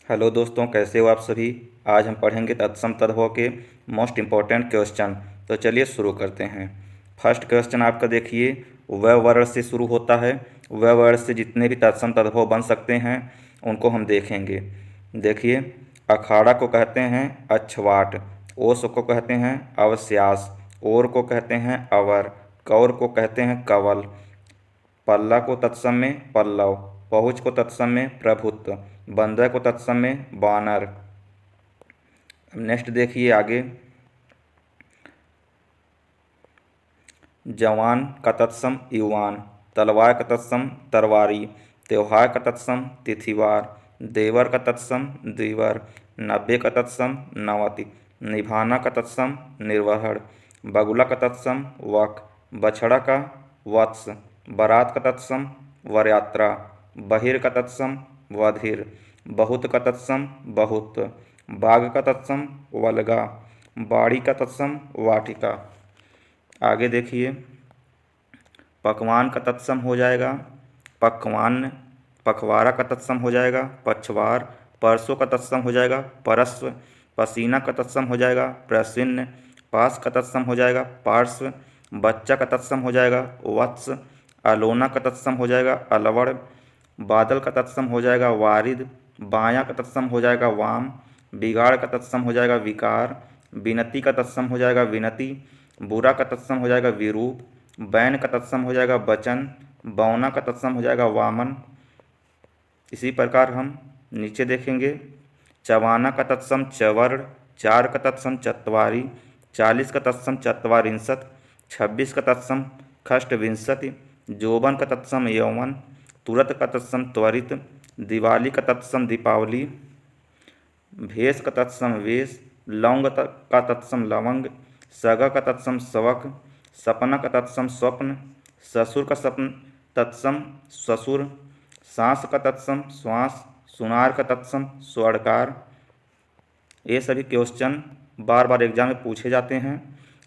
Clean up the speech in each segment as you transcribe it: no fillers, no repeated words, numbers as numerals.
Hello दोस्तों, कैसे हो आप सभी। आज हम पढ़ेंगे तत्सम तद्भव के मोस्ट इम्पॉर्टेंट क्वेश्चन। तो चलिए शुरू करते हैं। फर्स्ट क्वेश्चन आपका देखिए, व वर्ण से शुरू होता है। व वर्ण से जितने भी तत्सम तद्भव बन सकते हैं उनको हम देखेंगे। देखिए, अखाड़ा को कहते हैं अक्षवाट, ओस को कहते हैं अवस्यास, ओर को कहते हैं अवर, कौर को कहते हैं कवल, पल्ला को तत्सम में पल्लव, पहुँच को तत्सम में प्रभुत्व, बंदर को तत्सम में बानर। नेक्स्ट देखिए आगे, जवान का तत्सम युवान, तलवार का तत्सम तरवारी, त्योहार का तत्सम तिथिवार, देवर का तत्सम द्विवर, नब्बे का तत्सम नवति, निभाना का तत्सम निर्वहण, बगुला का तत्सम वक, बछड़ा का वत्स, बारात का तत्सम वरयात्रा, बहिर का तत्सम वधिर, बहुत का तत्सम बहुत, बाघ का तत्सम वल्गा, बाड़ी का तत्सम वाटिका। आगे देखिए, पकवान का तत्सम हो जाएगा पकवान, पखवाड़ा का तत्सम हो जाएगा पछवार, परसों का तत्सम हो जाएगा परस्व, पसीना का तत्सम हो जाएगा प्रसिन्न, पास का तत्सम हो जाएगा पार्श्व, बच्चा का तत्सम हो जाएगा वत्स, अलोना का तत्सम हो जाएगा अलवड़, बादल का तत्सम हो जाएगा वारिद, बायां का तत्सम हो जाएगा वाम, बिगाड़ का तत्सम हो जाएगा विकार, विनती का तत्सम हो जाएगा विनती, बुरा का तत्सम हो जाएगा विरूप, बैन का तत्सम हो जाएगा बचन, बौना का तत्सम हो जाएगा वामन। इसी प्रकार हम नीचे देखेंगे, चवाना का तत्सम चवर्ण, चार का तत्सम चत्वारी, 40 का तत्सम चत्वारिंशत्, 26 का तत्सम खष्टविंशति, जोबन का तत्सम यौवन, तुरत का तत्सम त्वरित, दिवाली का तत्सम दीपावली, भेष का तत्सम वेश, लौंग का तत्सम लवंग, सगा का तत्सम सवक, सपना का तत्सम स्वप्न, ससुर का सपन तत्सम ससुर, सांस का तत्सम श्वास, सुनार का तत्सम स्वर्णकार। ये सभी क्वेश्चन बार बार एग्जाम में पूछे जाते हैं,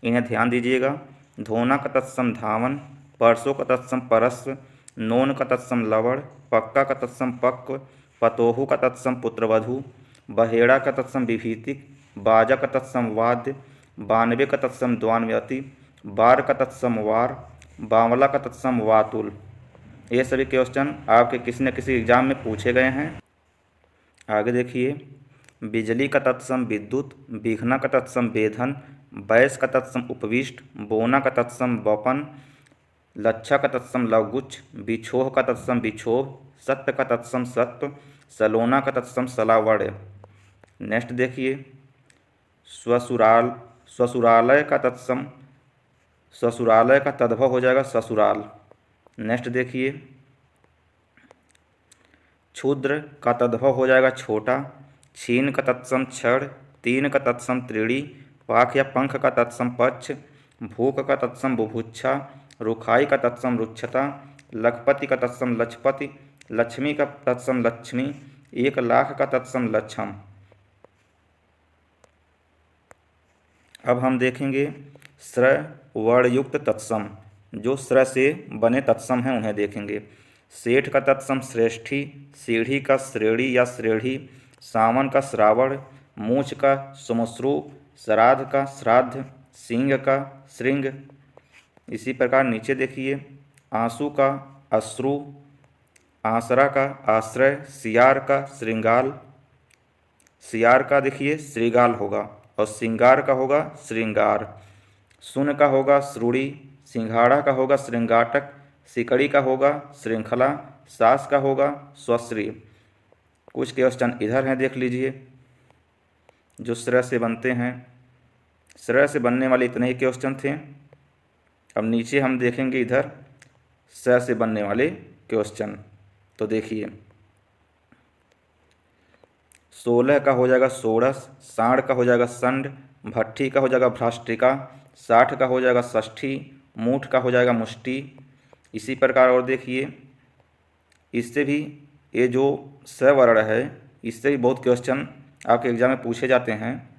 इन्हें ध्यान दीजिएगा। धोना का तत्सम धावन, परसों का तत्सम परस्व, नोन का तत्सम लवण, पक्का का तत्सम पक्व, पतोहू का तत्सम पुत्रवधू, बहेड़ा का तत्सम विभीतिक, बाजा का तत्सम वाद्य, बानवे का तत्सम द्वान्व्यति, बार का तत्सम वार, बावला का तत्सम वातुल। ये सभी क्वेश्चन आपके किसी न किसी एग्जाम में पूछे गए हैं। आगे देखिए, बिजली का तत्सम विद्युत, बिघना का तत्सम बेधन, बैस का तत्सम उपविष्ट, बोना का तत्सम बपन, लच्छा का तत्सम लवगुच्छ, बिछोह का तत्सम बिछोह, सत्य का तत्सम सत्व, सलोना का तत्सम सलावड़। नेक्स्ट देखिए, ससुरालय का तत्सम, ससुरालय का तद्भव हो जाएगा ससुराल। नेक्स्ट देखिए, क्षुद्र का तद्भव हो जाएगा छोटा, छीन का तत्सम क्षण, तीन का तत्सम त्रीणी, पाख या पंख का तत्सम पक्ष, भूख का तत्सम बुभुक्षा, रुखाई का तत्सम रुक्षता, लखपति का तत्सम लक्षपति, लक्ष्मी का तत्सम लक्ष्मी, 1 लाख का तत्सम लक्षम। अब हम देखेंगे स्र वर्णयुक्त तत्सम, जो स्र से बने तत्सम हैं उन्हें देखेंगे। सेठ का तत्सम श्रेष्ठी, सीढ़ी का श्रेणी या श्रेढ़ी, सावन का श्रावण, मूछ का सुमश्रु, श्राद्ध का श्राद्ध, सिंह का श्रृंग। इसी प्रकार नीचे देखिए, आंसू का अश्रु, आसरा का आश्रय, सियार का श्रृंगाल, सियार का देखिए श्रीगाल होगा और सिंगार का होगा श्रृंगार, सुन का होगा श्रुड़ी, सिंघाड़ा का होगा श्रृंगाटक, सिकड़ी का होगा श्रृंखला, सास का होगा स्वश्री। कुछ क्वेश्चन इधर हैं, देख लीजिए, जो श्र से बनते हैं। श्र से बनने वाले इतने ही क्वेश्चन थे। अब नीचे हम देखेंगे इधर स से बनने वाले क्वेश्चन। तो देखिए, 16 का हो जाएगा षोड़श, साढ़ का हो जाएगा संड, भट्ठी का हो जाएगा भ्राष्टिका, 60 का हो जाएगा षष्ठी, मूठ का हो जाएगा मुष्टि। इसी प्रकार और देखिए, इससे भी ये जो स्वर्ण है इससे भी बहुत क्वेश्चन आपके एग्जाम में पूछे जाते हैं।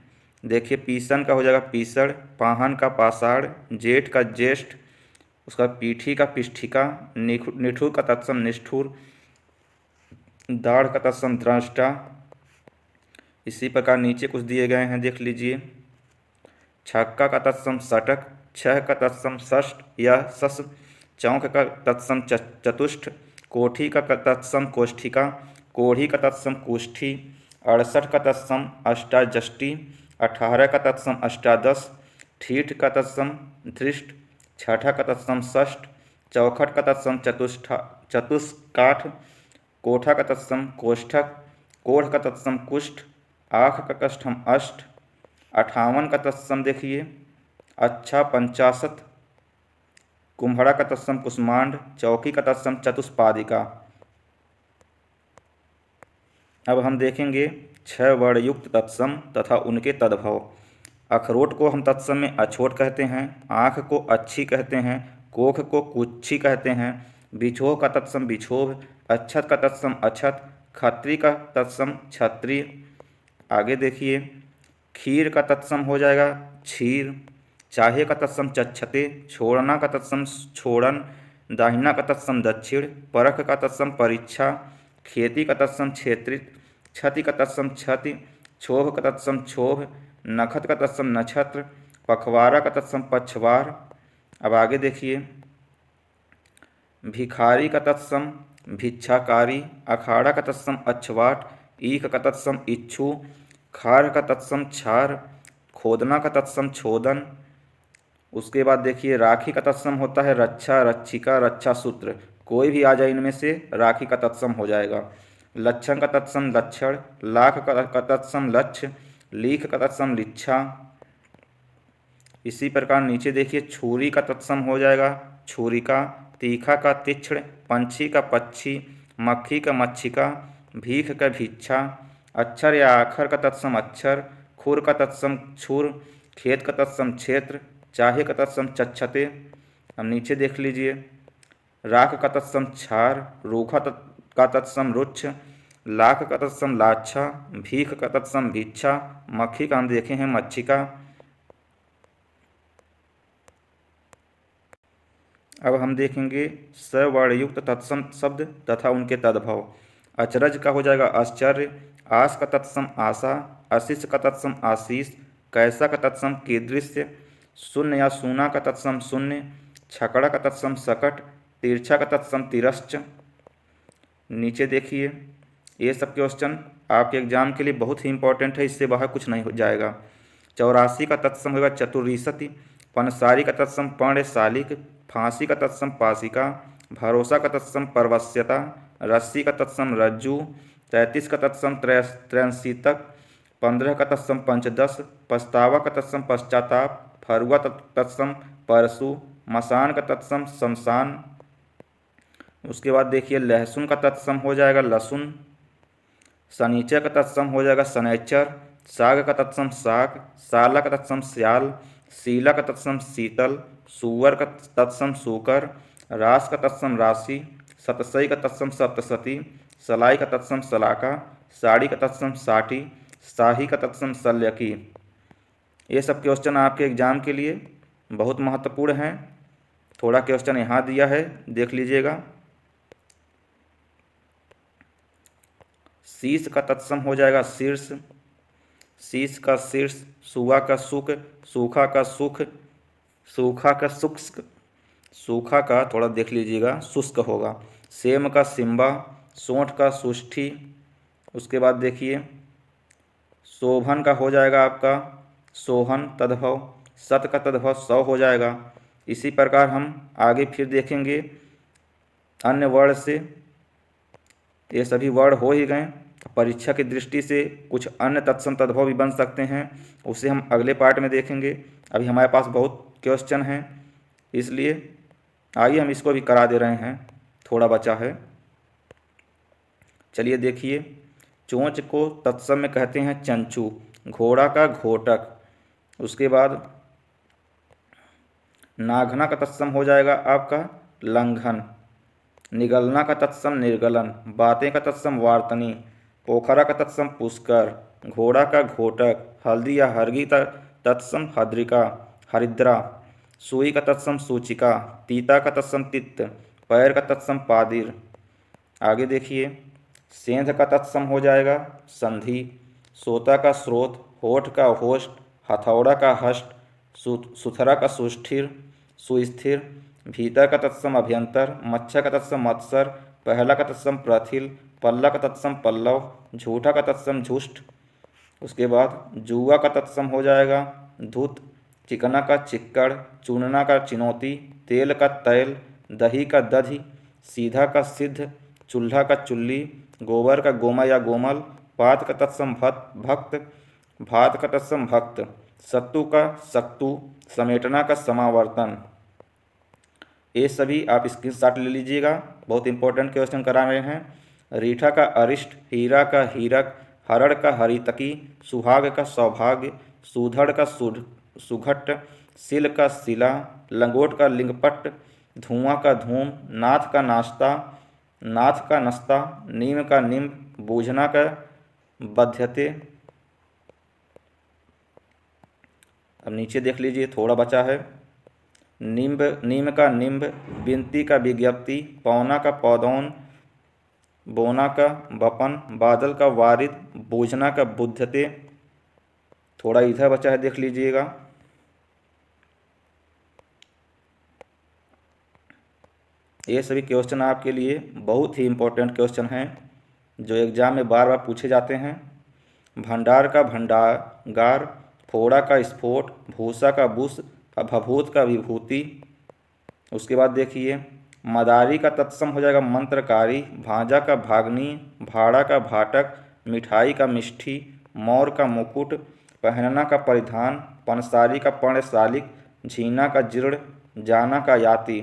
देखिए, पीसन का हो जाएगा पीसड़, पाहन का पाषाढ़, जेठ का ज्येष्ठ, उसका पीठी का पिष्ठिका, निठुर का तत्सम निष्ठुर, दाढ़ का तत्सम द्रष्टा, इसी प्रकार नीचे कुछ दिए गए हैं, देख लीजिए। छक्का का तत्सम षटक, छह का तत्सम षष्ठ या सस, चौक का तत्सम चतुष्ट, कोठी का तत्सम कोष्ठिका, कोढ़ी का तत्सम कोष्ठी, 68 का तत्सम अष्टाजष्टी, 18 का तत्सम अष्टादश, ठीठ का तत्सम धृष्ट, छठा का तत्सम षष्ठ, चौखट का तत्सम चतुष्काठ, कोठा का तत्सम कोष्ठक, कोढ़ का तत्सम कुष्ठ, आख का कष्ठम अष्ट, 58 का तत्सम देखिए अच्छा पंचाशत, कुम्भड़ा का तत्सम कुष्मांड, चौकी का तत्सम चतुष्पादिका। अब हम देखेंगे 6 वर्णयुक्त तत्सम तथा उनके तद्भव। अखरोट को हम तत्सम में अछोट कहते हैं, आँख को अच्छी कहते हैं, कोख को कुच्छी कहते हैं, बिछोह का तत्सम बिछोह, अच्छत का तत्सम अछत, खत्री का तत्सम छत्री। आगे देखिए, खीर का तत्सम हो जाएगा क्षीर, चाहे का तत्सम चच्छते, छोड़ना का तत्सम छोड़न, दाहिना का तत्सम दक्षिण, परख का तत्सम परीक्षा, खेती का तत्सम क्षेत्रित, क्षति का तत्सम क्षति, क्षोभ का तत्सम क्षोभ, नखत का तत्सम नक्षत्र, पखवारा का तत्सम पक्षवार। अब आगे देखिए, भिखारी का तत्सम भिक्षाकारी, अखाड़ा का तत्सम अच्छवाट, ईख का तत्सम इच्छु, खार का तत्सम छार, खोदना का तत्सम छोदन। उसके बाद देखिए, राखी का तत्सम होता है रक्षा, रक्षिका, रक्षा सूत्र, कोई भी आ जाए इनमें से राखी का तत्सम हो जाएगा। लक्षण का तत्सम लक्षण, लाख का तत्सम लक्ष्य, लीख का तत्सम लिच्छा। इसी प्रकार नीचे देखिए, छुरी का तत्सम हो जाएगा छुरिका, तीखा का तीक्ष्ण, पंछी का पक्षी, मक्खी का मच्छिका, भीख का भिक्षा, अक्षर या आखर का तत्सम अक्षर, खुर का तत्सम छुर, खेत का तत्सम क्षेत्र, चाहे का तत्सम चच्छते। अब नीचे देख लीजिए, राख का तत्सम छार, रूखा का तत्सम रुच्छ, लाख का तत्सम लाच्छा, भीख का तत्सम भिक्षा, मक्खी का हम देखे हैं मच्छिका। अब हम देखेंगे सवर्णयुक्त तत्सम शब्द तथा उनके तद्भव। अचरज का हो जाएगा आश्चर्य, आस का तत्सम आशा, आशीष का तत्सम आशीष, कैसा का तत्सम कीदृश्य, शून्य या सूना का तत्सम शून्य, छकड़ा का तत्सम सकट, तिरछा का तत्सम तिरश्च। नीचे देखिए, ये सब क्वेश्चन आपके एग्जाम के लिए बहुत ही इंपॉर्टेंट है, इससे बाहर कुछ नहीं हो जाएगा। 84 का तत्सम होगा चतुर्विशति, पनसारी का तत्सम पर्णशालिक, फांसी का तत्सम पासिका, भरोसा का तत्सम परवश्यता, रस्सी का तत्सम रज्जु, 33 का तत्सम त्रयंशीतक, 15 का तत्सम पंचदश, पछतावा का तत्सम पश्चाताप, फरुआ तत्सम परसु, मसान का तत्सम शमशान। उसके बाद देखिए, लहसुन का तत्सम हो जाएगा लसुन, शनिचर का तत्सम हो जाएगा शनैचर, साग का तत्सम साग, साला का तत्सम स्याल, सीला का तत्सम शीतल, सुअर का तत्सम सूकर, रास का तत्सम राशि, सतसई का तत्सम सप्तसती, सलाई का तत्सम सलाका, साड़ी का तत्सम साठी, शाही का तत्सम शल्यकी। ये सब क्वेश्चन आपके एग्जाम के लिए बहुत महत्वपूर्ण हैं। थोड़ा क्वेश्चन यहाँ दिया है, देख लीजिएगा। शीश का तत्सम हो जाएगा शीर्ष, शीश का शीर्ष, सुआ का सुख, सूखा का सुख, सूखा का शुष्क, सूखा का थोड़ा देख लीजिएगा शुष्क होगा, सेम का सिम्बा, सोंठ का सुष्ठी। उसके बाद देखिए, शोभन का हो जाएगा आपका सोहन तद्भव, सत का तद्भव सौ हो जाएगा। इसी प्रकार हम आगे फिर देखेंगे अन्य वर्ण से। ये सभी वर्ण हो ही गए। परीक्षा की दृष्टि से कुछ अन्य तत्सम तद्भव भी बन सकते हैं, उसे हम अगले पार्ट में देखेंगे। अभी हमारे पास बहुत क्वेश्चन हैं, इसलिए आइए हम इसको भी करा दे रहे हैं, थोड़ा बचा है। चलिए देखिए, चोंच को तत्सम में कहते हैं चंचू, घोड़ा का घोटक। उसके बाद नाघना का तत्सम हो जाएगा आपका लंघन, निगलना का तत्सम निर्गलन, बातें का तत्सम वार्तनी, पोखरा का तत्सम पुष्कर, घोड़ा का घोटक, हल्दी या हरगी तत्सम हद्रिका हरिद्रा, सुई का तत्सम सूचिका, तीता का तत्सम तित्त, पैर का तत्सम पादिर। आगे देखिए, सेंध का तत्सम हो जाएगा संधि, सोता का स्रोत, होठ का होष्ट, हथौड़ा का हष्ट, सुथरा का सुस्थिर सुस्थिर, भीतर का तत्सम अभ्यंतर, मच्छर का तत्सम मत्सर, पहला का तत्सम प्रथिल, पल्ला का तत्सम पल्लव, झूठा का तत्सम झुष्ट। उसके बाद जुआ का तत्सम हो जाएगा धुत, चिकना का चिक्कड़, चूनना का चिनौती, तेल का तैल, दही का दधि, सीधा का सिद्ध, चूल्हा का चुल्ली, गोबर का गोमा या गोमल, पात का तत्सम भक्त, भात का तत्सम भक्त, सत्तू का सक्तु, समेटना का समावर्तन। ये सभी आप स्क्रीनशॉट ले लीजिएगा, बहुत इंपॉर्टेंट क्वेश्चन करा रहे हैं। रीठा का अरिष्ट, हीरा का हीरक, हरड़ का हरितकी, सुहाग का सौभाग्य, सुधड़ का सुघट, सिल का सिला, लंगोट का लिंगपट, धुआं का धूम, नाथ का नाश्ता, नाथ का नस्ता, नीम का निम्ब, बूझना का बध्यते। अब नीचे देख लीजिए, थोड़ा बचा है। निम्ब, नीम का निम्ब, बिनती का विज्ञप्ति, पौना का पौधौन, बोना का बपन, बादल का वारिद, बूझना का बुद्धते। थोड़ा इधर बचा है, देख लीजिएगा। ये सभी क्वेश्चन आपके लिए बहुत ही इम्पोर्टेंट क्वेश्चन हैं जो एग्जाम में बार बार पूछे जाते हैं। भंडार का भंडागार, फोड़ा का स्फोट, भूसा का बुस, भभूत का विभूति। उसके बाद देखिए, मदारी का तत्सम हो जाएगा मंत्रकारी, भांजा का भागनी, भाड़ा का भाटक, मिठाई का मिष्ठी, मोर का मुकुट, पहनना का परिधान, पंसारी का पर्णशालिक, झीना का जीर्ण, जाना का याति।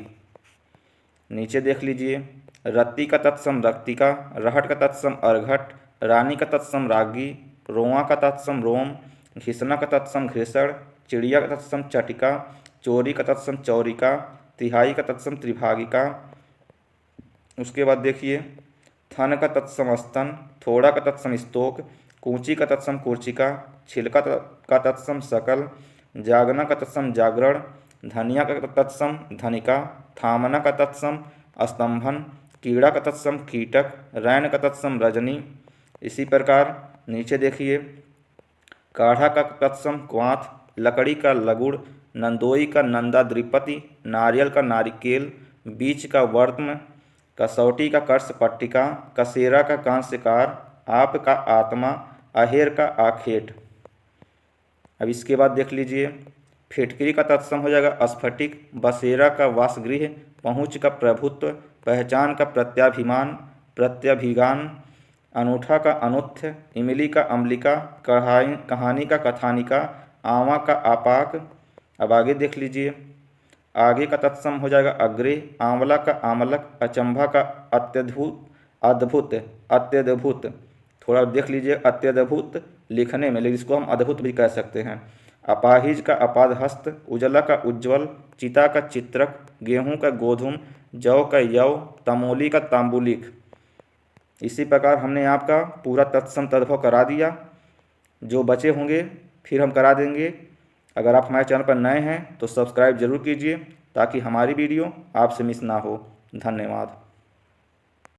नीचे देख लीजिए, रत्ती का तत्सम रक्तिका, रहट का तत्सम अर्घट, रानी का तत्सम रागी, रोआ का तत्सम रोम, घिसना का तत्सम घृसण, चिड़िया का तत्सम चटिका, चोरी का तत्सम चौरिका, तिहाई का तत्सम त्रिभागिका। उसके बाद देखिए, थन का तत्सम स्तन, थोड़ा का तत्सम स्तोक, कूची का तत्सम कुर्चिका, छिलका का तत्सम सकल, जागना का तत्सम जागरण, धनिया का तत्सम धनिका, थामना का तत्सम स्तंभन, कीड़ा का तत्सम कीटक, रैन का तत्सम रजनी। इसी प्रकार नीचे देखिए, काढ़ा का तत्सम क्वाथ, लकड़ी का लगुड़, नंदोई का नंदाद्रिपति, नारियल का नारिकेल, बीच का वर्त्म, कसौटी का कर्ष पट्टिका, कसेरा का कांस्यकार, आप का आत्मा, अहेर का आखेट। अब इसके बाद देख लीजिए, फिटकरी का तत्सम हो जाएगा स्फटिक, बसेरा का वासगृह, पहुँच का प्रभुत्व, पहचान का प्रत्याभिमान, प्रत्यभिगान, अनूठा का अनुत्थ, इमली का अम्लिका, कहानी का कथानिका, आवा का आपाक। अब आगे देख लीजिए, आगे का तत्सम हो जाएगा अग्रे, आंवला का आमलक, अचंभा का अत्यद्भुत, अद्भुत, अत्यद्भुत। थोड़ा देख लीजिए, अत्यद्भुत लिखने में, लेकिन इसको हम अद्भुत भी कह सकते हैं। अपाहिज का अपादहस्त, उजला का उज्ज्वल, चिता का चित्रक, गेहूं का गोधूम, जौ का यव, तमोली का तांबुलिक। इसी प्रकार हमने आपका पूरा तत्सम तद्भव करा दिया। जो बचे होंगे फिर हम करा देंगे। अगर आप हमारे चैनल पर नए हैं तो सब्सक्राइब जरूर कीजिए ताकि हमारी वीडियो आपसे मिस ना हो। धन्यवाद।